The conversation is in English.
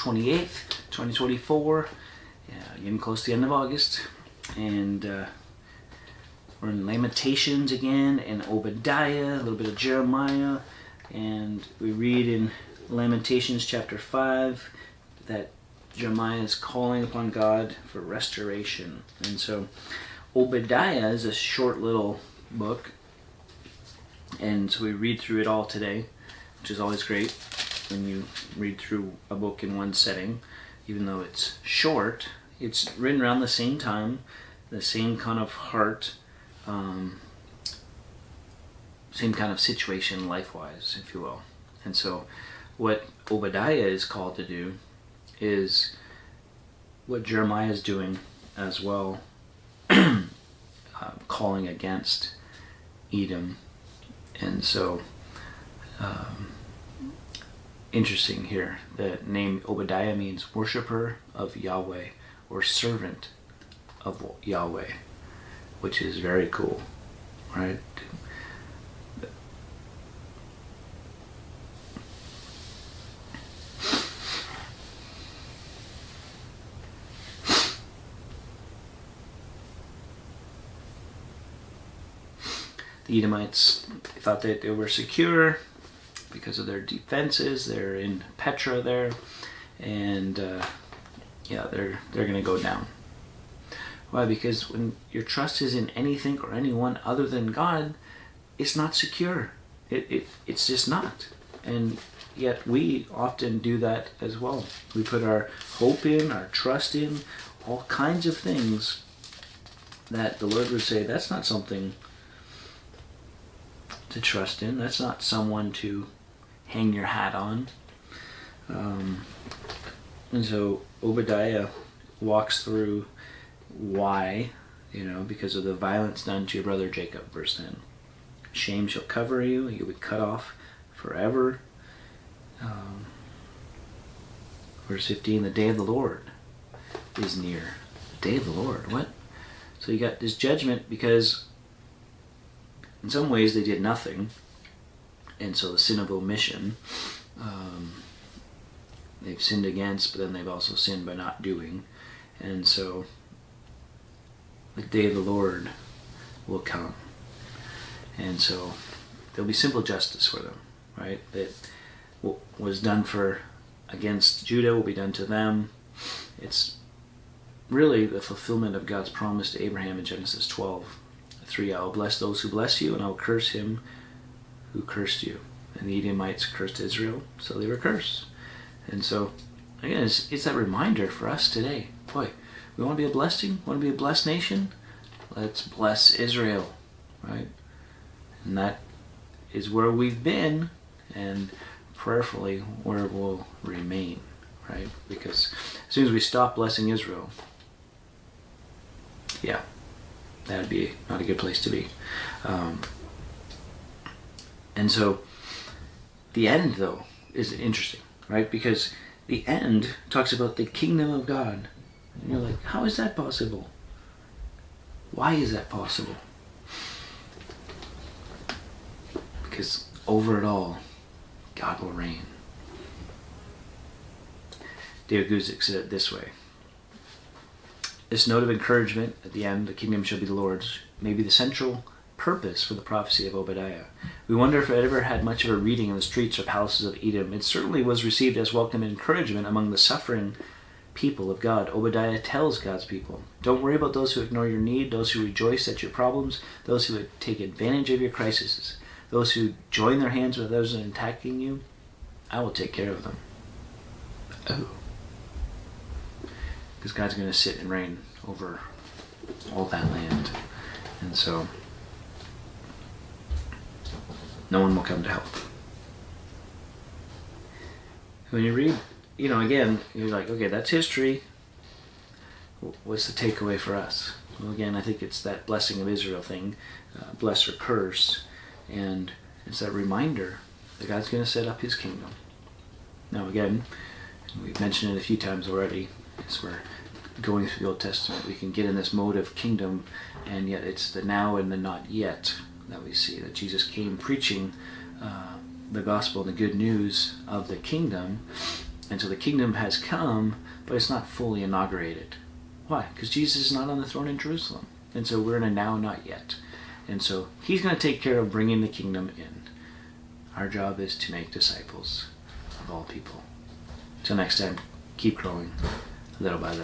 28th, 2024. Getting close to the end of August. And we're in Lamentations again, and Obadiah, a little bit of Jeremiah. And we read in Lamentations chapter 5 that Jeremiah is calling upon God for restoration. And so Obadiah is a short little book. And so we read through it all today, which is always great when you read through a book in one setting. Even though it's short, it's written around the same time, the same kind of heart, same kind of situation life-wise, if you will. And so what Obadiah is called to do is what Jeremiah is doing as well, calling against Edom. And so interesting here, the name Obadiah means worshiper of Yahweh or servant of Yahweh, which is very cool, right? The Edomites thought that they were secure because of their defenses. They're in Petra there, and they're going to go down. Why? Because when your trust is in anything or anyone other than God, it's not secure. It's just not. And yet we often do that as well. We put our hope in, our trust in, all kinds of things that the Lord would say, that's not something to trust in. That's not someone to hang your hat on. And so Obadiah walks through why, because of the violence done to your brother Jacob, verse 10. Shame shall cover you, you'll be cut off forever. Verse 15, the day of the Lord is near. The day of the Lord, what? So you got this judgment because in some ways they did nothing, and so the sin of omission, they've sinned against, but then they've also sinned by not doing. And so the day of the Lord will come. And so there'll be simple justice for them, right? That what was done against Judah will be done to them. It's really the fulfillment of God's promise to Abraham in Genesis 12:3. I will bless those who bless you, and I will curse him who cursed you. And the Edomites cursed Israel, so they were cursed. And so, again, it's that reminder for us today. Boy, we want to be a blessing, want to be a blessed nation? Let's bless Israel, right? And that is where we've been, and prayerfully where we'll remain, right? Because as soon as we stop blessing Israel, that'd be not a good place to be. And so the end, though, is interesting, right? Because the end talks about the kingdom of God. And you're like, how is that possible? Why is that possible? Because over it all, God will reign. David Guzik said it this way. This note of encouragement at the end, the kingdom shall be the Lord's, may be the central purpose for the prophecy of Obadiah. We wonder if it ever had much of a reading in the streets or palaces of Edom. It certainly was received as welcome encouragement among the suffering people of God. Obadiah tells God's people, don't worry about those who ignore your need, those who rejoice at your problems, those who take advantage of your crises, those who join their hands with those attacking you. I will take care of them. Oh. Because God's going to sit and reign over all that land. And so no one will come to help. When you read, again, you're like, okay, that's history. What's the takeaway for us? Well, again, I think it's that blessing of Israel thing, bless or curse, and it's that reminder that God's going to set up his kingdom. Now, again, we've mentioned it a few times already, as we're going through the Old Testament, we can get in this mode of kingdom, and yet it's the now and the not yet that we see, that Jesus came preaching the gospel and the good news of the kingdom, And so the kingdom has come, but it's not fully inaugurated. Why? Because Jesus is not on the throne in Jerusalem. And so we're in a now, not yet. And so he's going to take care of bringing the kingdom in. Our job is to make disciples of all people. Till next time, keep growing little by little.